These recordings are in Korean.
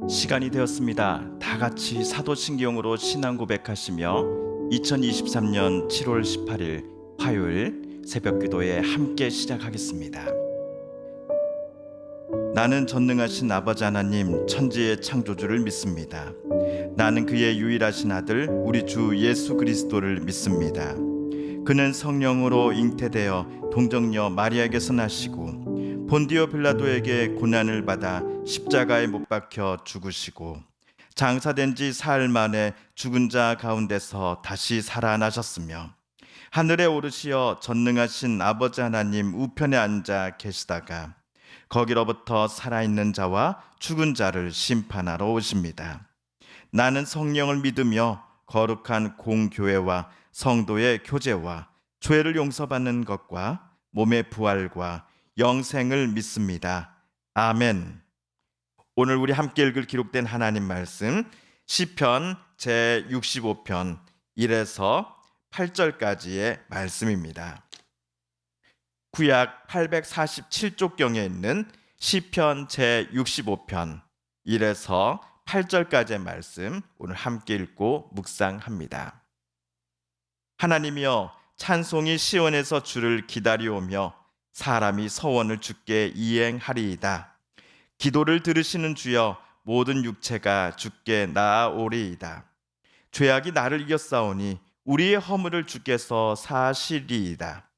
시간이 되었습니다. 다 같이 사도신경으로 신앙 고백하시며 2023년 7월 18일 화요일 새벽 기도에 함께 시작하겠습니다. 나는 전능하신 아버지 하나님 천지의 창조주를 믿습니다. 나는 그의 유일하신 아들 우리 주 예수 그리스도를 믿습니다. 그는 성령으로 잉태되어 동정녀 마리아에게서 나시고 본디오 빌라도에게 고난을 받아 십자가에 못 박혀 죽으시고 장사된 지 사흘 만에 죽은 자 가운데서 다시 살아나셨으며 하늘에 오르시어 전능하신 아버지 하나님 우편에 앉아 계시다가 거기로부터 살아있는 자와 죽은 자를 심판하러 오십니다. 나는 성령을 믿으며 거룩한 공교회와 성도의 교제와 죄를 용서받는 것과 몸의 부활과 영생을 믿습니다. 아멘. 오늘 우리 함께 읽을 기록된 하나님 말씀 시편 제65편 1에서 8절까지의 말씀입니다. 구약 847쪽경에 있는 시편 제65편 1에서 8절까지의 말씀 오늘 함께 읽고 묵상합니다. 하나님이여 찬송이 시온에서 주를 기다리오며 사람이 서원을 주께 이행하리이다. 기도를 들으시는 주여 모든 육체가 주께 나아오리이다. 죄악이 나를 이겼사오니 우리의 허물을 주께서 사하시리이다.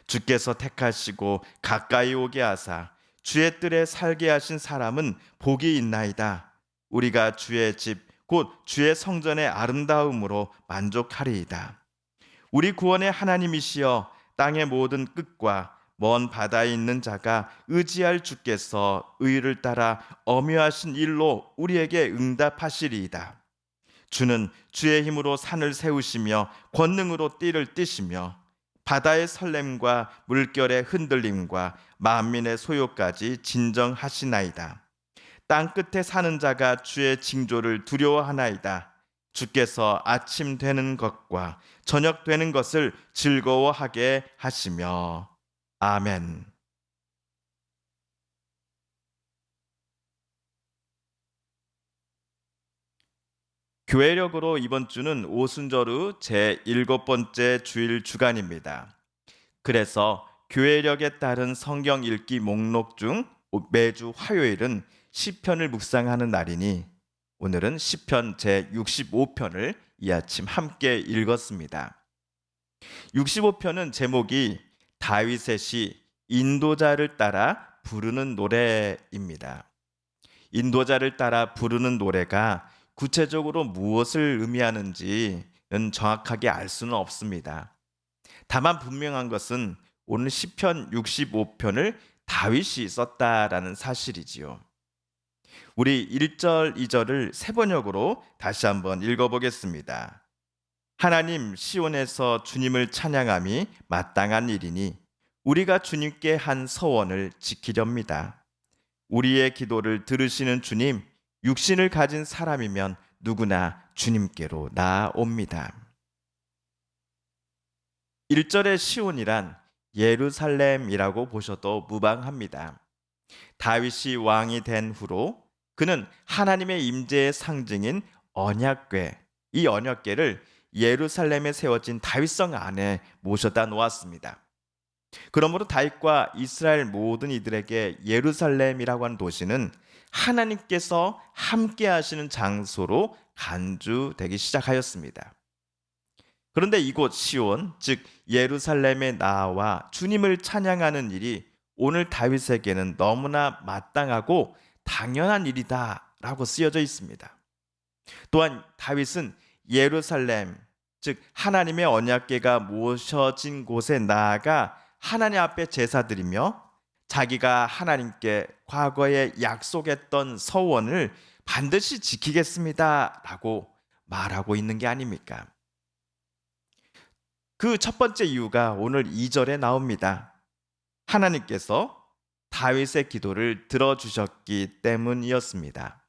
주께서 택하시고 가까이 오게 하사 주의 뜰에 살게 하신 사람은 복이 있나이다. 우리가 주의 집 곧 주의 성전의 아름다움으로 만족하리이다. 우리 구원의 하나님이시여 땅의 모든 끝과 먼 바다에 있는 자가 의지할 주께서 의를 따라 엄요하신 일로 우리에게 응답하시리이다. 주는 주의 힘으로 산을 세우시며 권능으로 띠를 띠시며 바다의 설렘과 물결의 흔들림과 만민의 소요까지 진정하시나이다. 땅 끝에 사는 자가 주의 징조를 두려워하나이다. 주께서 아침 되는 것과 저녁 되는 것을 즐거워하게 하시며 아멘. 교회력으로 이번 주는 오순절후 제7번째 주일 주간입니다. 그래서 교회력에 따른 성경 읽기 목록 중 매주 화요일은 시편을 묵상하는 날이니 오늘은 시편 제65편을 이 아침 함께 읽었습니다. 65편은 제목이 다윗의 시 인도자를 따라 부르는 노래입니다. 인도자를 따라 부르는 노래가 구체적으로 무엇을 의미하는지는 정확하게 알 수는 없습니다. 다만 분명한 것은 오늘 시편 65편을 다윗이 썼다라는 사실이지요. 우리 1절, 2절을 세 번역으로 다시 한번 읽어보겠습니다. 하나님 시온에서 주님을 찬양함이 마땅한 일이니 우리가 주님께 한 서원을 지키렵니다. 우리의 기도를 들으시는 주님, 육신을 가진 사람이면 누구나 주님께로 나아옵니다. 1절의 시온이란 예루살렘이라고 보셔도 무방합니다. 다윗이 왕이 된 후로 그는 하나님의 임재의 상징인 언약궤, 이 언약궤를 예루살렘에 세워진 다윗성 안에 모셔다 놓았습니다. 그러므로 다윗과 이스라엘 모든 이들에게 예루살렘이라고 하는 도시는 하나님께서 함께 하시는 장소로 간주되기 시작하였습니다. 그런데 이곳 시온, 즉 예루살렘에 나와 주님을 찬양하는 일이 오늘 다윗에게는 너무나 마땅하고 당연한 일이다라고 쓰여져 있습니다. 또한 다윗은 예루살렘, 즉 하나님의 언약궤가 모셔진 곳에 나아가 하나님 앞에 제사드리며 자기가 하나님께 과거에 약속했던 서원을 반드시 지키겠습니다라고 말하고 있는 게 아닙니까? 그 첫 번째 이유가 오늘 2절에 나옵니다. 하나님께서 다윗의 기도를 들어주셨기 때문이었습니다.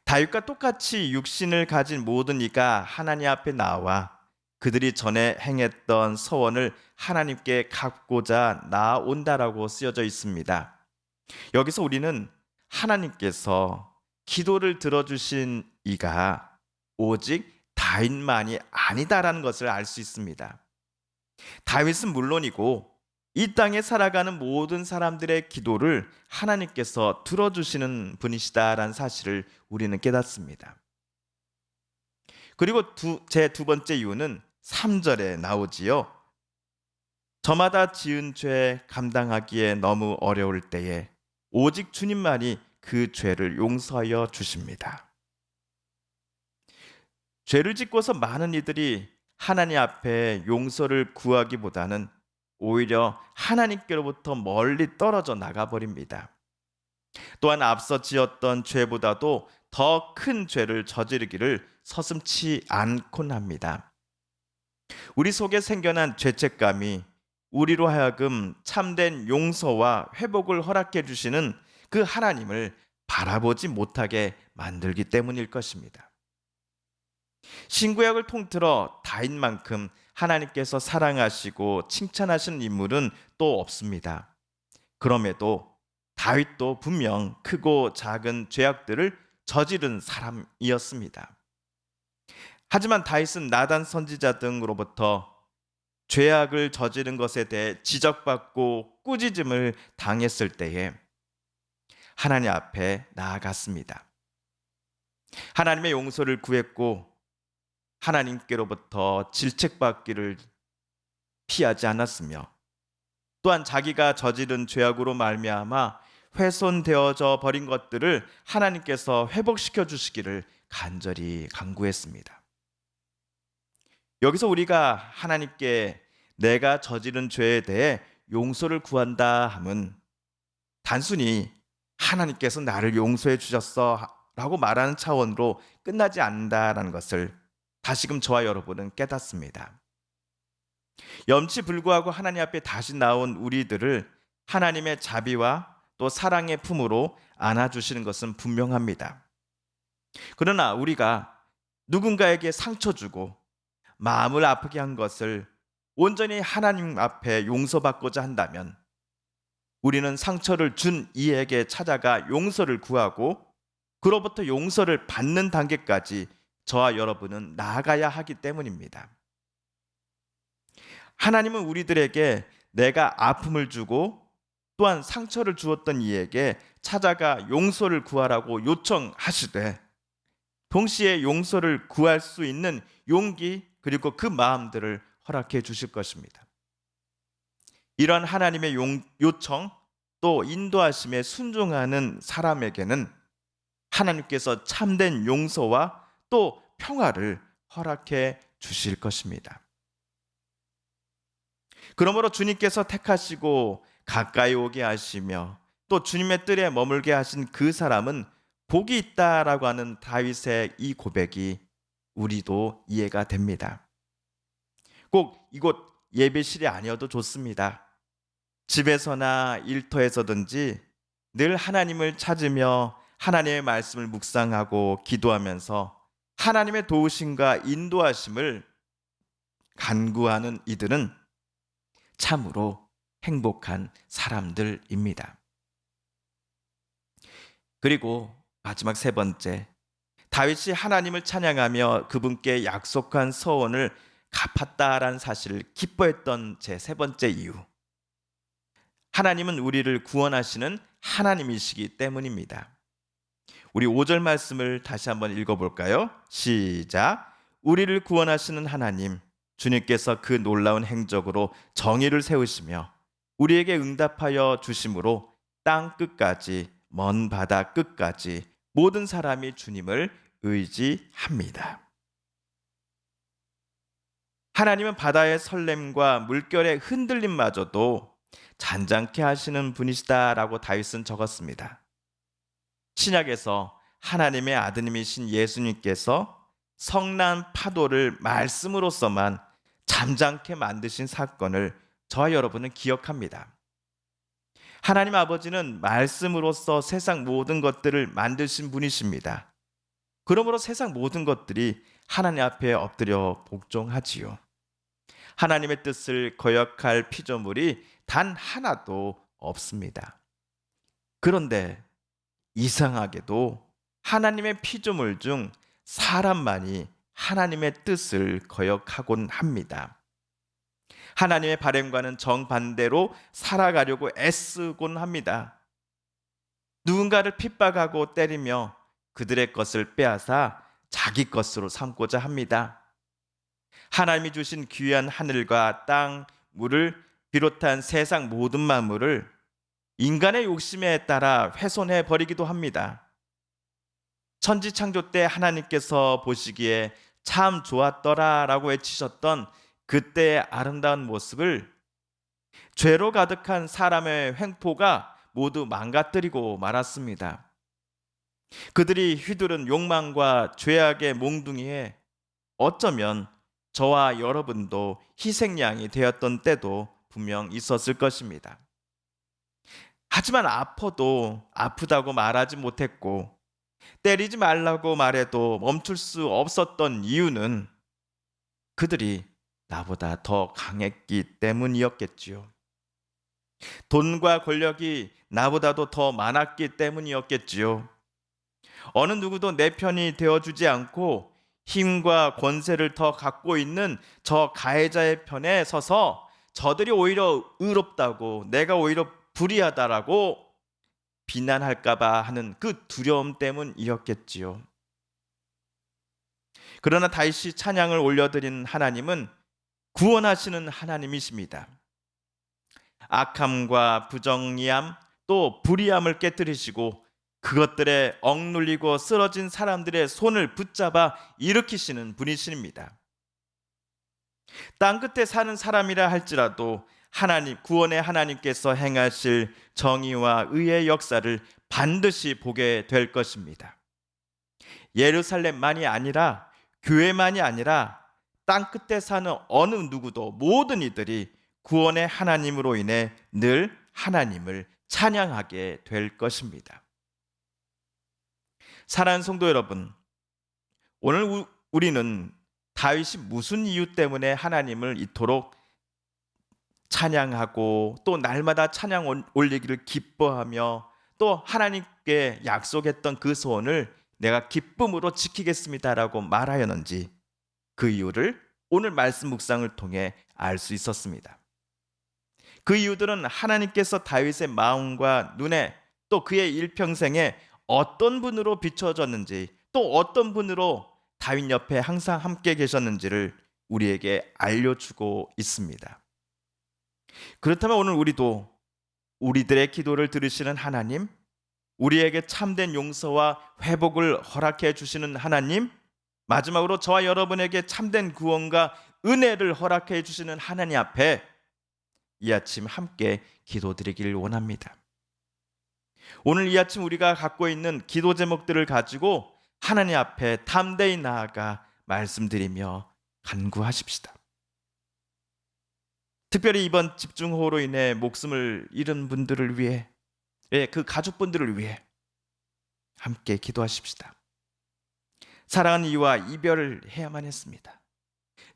다윗과 똑같이 육신을 가진 모든 이가 하나님 앞에 나와 그들이 전에 행했던 서원을 하나님께 갚고자 나아온다라고 쓰여져 있습니다. 여기서 우리는 하나님께서 기도를 들어주신 이가 오직 다윗만이 아니다라는 것을 알 수 있습니다. 다윗은 물론이고 이 땅에 살아가는 모든 사람들의 기도를 하나님께서 들어주시는 분이시다라는 사실을 우리는 깨닫습니다. 그리고 제 두 번째 이유는 3절에 나오지요. 저마다 지은 죄 감당하기에 너무 어려울 때에 오직 주님만이 그 죄를 용서하여 주십니다. 죄를 짓고서 많은 이들이 하나님 앞에 용서를 구하기보다는 오히려 하나님께로부터 멀리 떨어져 나가버립니다. 또한 앞서 지었던 죄보다도 더 큰 죄를 저지르기를 서슴지 않곤 합니다. 우리 속에 생겨난 죄책감이 우리로 하여금 참된 용서와 회복을 허락해 주시는 그 하나님을 바라보지 못하게 만들기 때문일 것입니다. 신구약을 통틀어 다윗만큼 하나님께서 사랑하시고 칭찬하시는 인물은 또 없습니다. 그럼에도 다윗도 분명 크고 작은 죄악들을 저지른 사람이었습니다. 하지만 다윗은 나단 선지자 등으로부터 죄악을 저지른 것에 대해 지적받고 꾸짖음을 당했을 때에 하나님 앞에 나아갔습니다. 하나님의 용서를 구했고 하나님께로부터 질책받기를 피하지 않았으며 또한 자기가 저지른 죄악으로 말미암아 훼손되어져 버린 것들을 하나님께서 회복시켜 주시기를 간절히 간구했습니다. 여기서 우리가 하나님께 내가 저지른 죄에 대해 용서를 구한다 함은 단순히 하나님께서 나를 용서해 주셨어 라고 말하는 차원으로 끝나지 않는다라는 것을 다시금 저와 여러분은 깨닫습니다. 염치 불구하고 하나님 앞에 다시 나온 우리들을 하나님의 자비와 또 사랑의 품으로 안아주시는 것은 분명합니다. 그러나 우리가 누군가에게 상처 주고 마음을 아프게 한 것을 온전히 하나님 앞에 용서받고자 한다면 우리는 상처를 준 이에게 찾아가 용서를 구하고 그로부터 용서를 받는 단계까지 저와 여러분은 나아가야 하기 때문입니다. 하나님은 우리들에게 내가 아픔을 주고 또한 상처를 주었던 이에게 찾아가 용서를 구하라고 요청하시되 동시에 용서를 구할 수 있는 용기 그리고 그 마음들을 허락해 주실 것입니다. 이런 하나님의 요청 또 인도하심에 순종하는 사람에게는 하나님께서 참된 용서와 또 평화를 허락해 주실 것입니다. 그러므로 주님께서 택하시고 가까이 오게 하시며 또 주님의 뜰에 머물게 하신 그 사람은 복이 있다라고 하는 다윗의 이 고백이 우리도 이해가 됩니다. 꼭 이곳 예배실이 아니어도 좋습니다. 집에서나 일터에서든지 늘 하나님을 찾으며 하나님의 말씀을 묵상하고 기도하면서 하나님의 도우심과 인도하심을 간구하는 이들은 참으로 행복한 사람들입니다. 그리고 마지막 세 번째, 다윗이 하나님을 찬양하며 그분께 약속한 서원을 갚았다라는 사실을 기뻐했던 제 세 번째 이유. 하나님은 우리를 구원하시는 하나님이시기 때문입니다. 우리 5절 말씀을 다시 한번 읽어볼까요? 시작. 우리를 구원하시는 하나님, 주님께서 그 놀라운 행적으로 정의를 세우시며 우리에게 응답하여 주심으로 땅 끝까지 먼 바다 끝까지 모든 사람이 주님을 의지합니다. 하나님은 바다의 설렘과 물결의 흔들림마저도 잔잔케 하시는 분이시다라고 다윗은 적었습니다. 신약에서 하나님의 아드님이신 예수님께서 성난 파도를 말씀으로서만 잠잠케 만드신 사건을 저와 여러분은 기억합니다. 하나님 아버지는 말씀으로써 세상 모든 것들을 만드신 분이십니다. 그러므로 세상 모든 것들이 하나님 앞에 엎드려 복종하지요. 하나님의 뜻을 거역할 피조물이 단 하나도 없습니다. 그런데 이상하게도 하나님의 피조물 중 사람만이 하나님의 뜻을 거역하곤 합니다. 하나님의 바램과는 정반대로 살아가려고 애쓰곤 합니다. 누군가를 핍박하고 때리며 그들의 것을 빼앗아 자기 것으로 삼고자 합니다. 하나님이 주신 귀한 하늘과 땅, 물을 비롯한 세상 모든 만물을 인간의 욕심에 따라 훼손해 버리기도 합니다. 천지 창조 때 하나님께서 보시기에 참 좋았더라라고 외치셨던 그때의 아름다운 모습을 죄로 가득한 사람의 횡포가 모두 망가뜨리고 말았습니다. 그들이 휘두른 욕망과 죄악의 몽둥이에 어쩌면 저와 여러분도 희생양이 되었던 때도 분명 있었을 것입니다. 하지만 아파도 아프다고 말하지 못했고 때리지 말라고 말해도 멈출 수 없었던 이유는 그들이 나보다 더 강했기 때문이었겠지요. 돈과 권력이 나보다도 더 많았기 때문이었겠지요. 어느 누구도 내 편이 되어주지 않고 힘과 권세를 더 갖고 있는 저 가해자의 편에 서서 저들이 오히려 의롭다고, 내가 오히려 불의하다라고 비난할까봐 하는 그 두려움 때문이었겠지요. 그러나 다시 찬양을 올려드린 하나님은 구원하시는 하나님이십니다. 악함과 부정의함 또 불의함을 깨뜨리시고 그것들에 억눌리고 쓰러진 사람들의 손을 붙잡아 일으키시는 분이십니다. 땅끝에 사는 사람이라 할지라도 하나님, 구원의 하나님께서 행하실 정의와 의의 역사를 반드시 보게 될 것입니다. 예루살렘만이 아니라, 교회만이 아니라 땅끝에 사는 어느 누구도, 모든 이들이 구원의 하나님으로 인해 늘 하나님을 찬양하게 될 것입니다. 사랑하는 성도 여러분, 오늘 우리는 다윗이 무슨 이유 때문에 하나님을 이토록 찬양하고 또 날마다 찬양 올리기를 기뻐하며 또 하나님께 약속했던 그 소원을 내가 기쁨으로 지키겠습니다라고 말하였는지 그 이유를 오늘 말씀 묵상을 통해 알 수 있었습니다. 그 이유들은 하나님께서 다윗의 마음과 눈에 또 그의 일평생에 어떤 분으로 비춰졌는지 또 어떤 분으로 다윗 옆에 항상 함께 계셨는지를 우리에게 알려주고 있습니다. 그렇다면 오늘 우리도 우리들의 기도를 들으시는 하나님, 우리에게 참된 용서와 회복을 허락해 주시는 하나님, 마지막으로 저와 여러분에게 참된 구원과 은혜를 허락해 주시는 하나님 앞에 이 아침 함께 기도드리기를 원합니다. 오늘 이 아침 우리가 갖고 있는 기도 제목들을 가지고 하나님 앞에 담대히 나아가 말씀드리며 간구하십시다. 특별히 이번 집중호우로 인해 목숨을 잃은 분들을 위해, 그 가족분들을 위해 함께 기도하십시다. 사랑하는 이와 이별을 해야만 했습니다.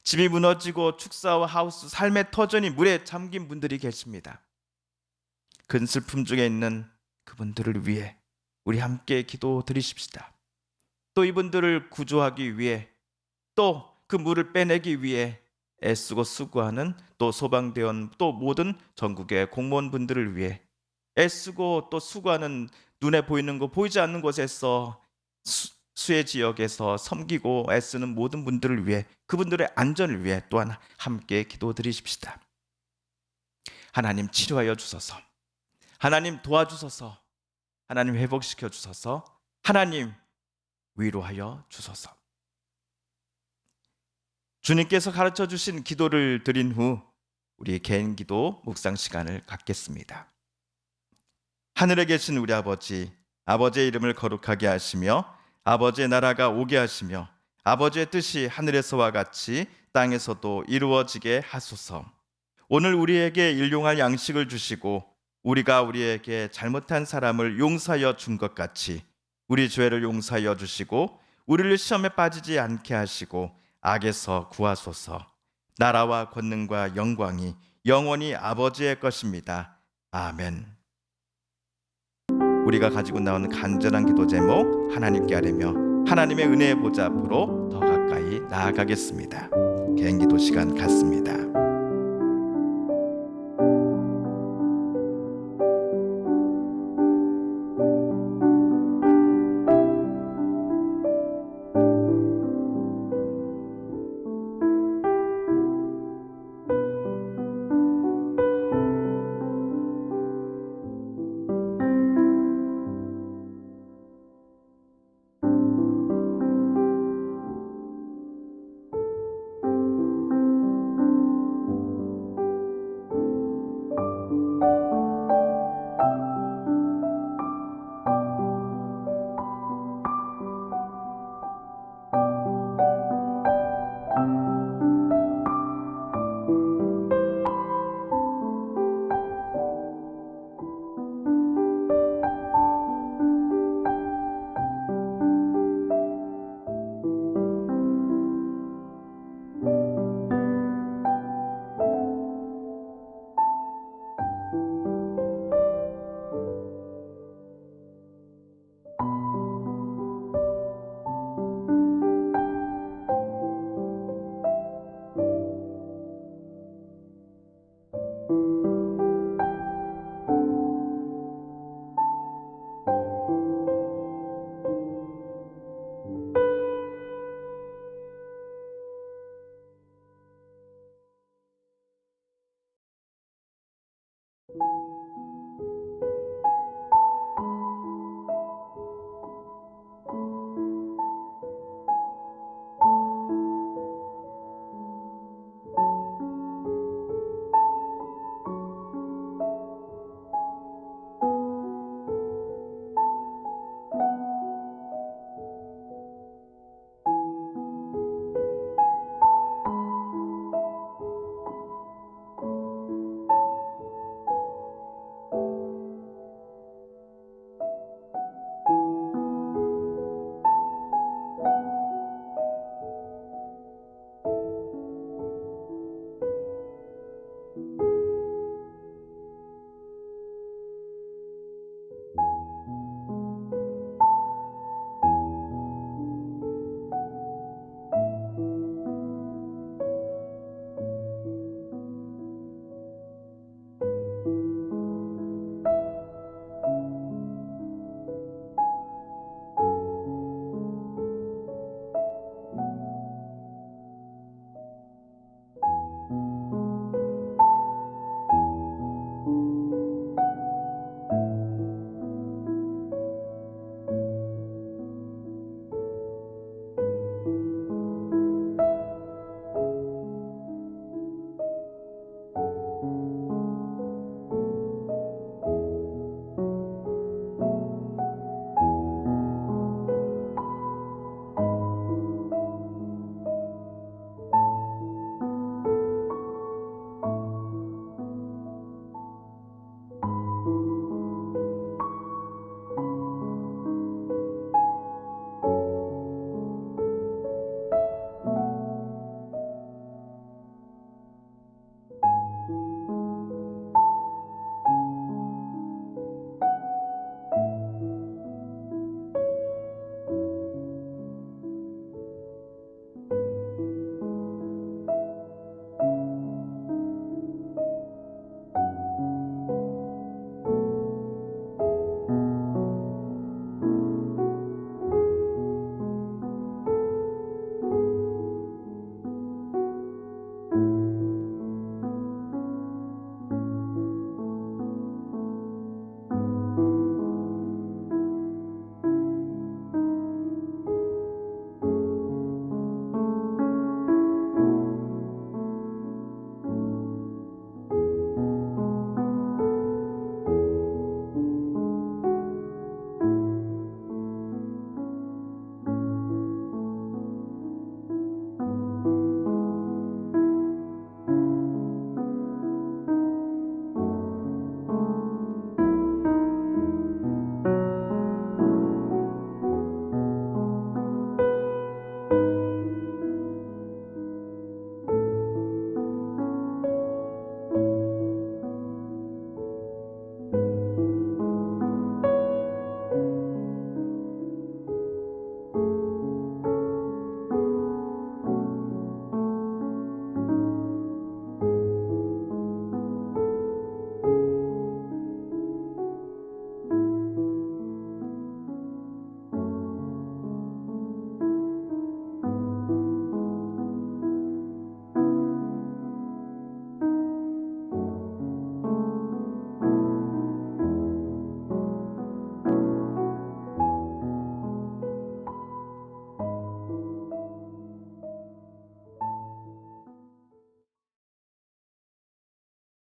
집이 무너지고 축사와 하우스, 삶의 터전이 물에 잠긴 분들이 계십니다. 큰 슬픔 중에 있는 그분들을 위해 우리 함께 기도 드리십시다. 또 이분들을 구조하기 위해 또 그 물을 빼내기 위해 애쓰고 수고하는 또 소방대원 또 모든 전국의 공무원분들을 위해 애쓰고 또 수고하는 눈에 보이는 거 보이지 않는 곳에서 수해 지역에서 섬기고 애쓰는 모든 분들을 위해 그분들의 안전을 위해 또한 함께 기도드리십시다. 하나님 치료하여 주소서. 하나님 도와주소서. 하나님 회복시켜 주소서. 하나님 위로하여 주소서. 주님께서 가르쳐 주신 기도를 드린 후 우리 개인 기도 묵상 시간을 갖겠습니다. 하늘에 계신 우리 아버지, 아버지의 이름을 거룩하게 하시며 아버지의 나라가 오게 하시며 아버지의 뜻이 하늘에서와 같이 땅에서도 이루어지게 하소서. 오늘 우리에게 일용할 양식을 주시고 우리가 우리에게 잘못한 사람을 용서하여 준 것 같이 우리 죄를 용서하여 주시고 우리를 시험에 빠지지 않게 하시고 악에서 구하소서. 나라와 권능과 영광이 영원히 아버지의 것입니다. 아멘. 우리가 가지고 나온 간절한 기도 제목 하나님께 아뢰며 하나님의 은혜의 보좌 앞으로 더 가까이 나아가겠습니다. 개인기도 시간 갖습니다.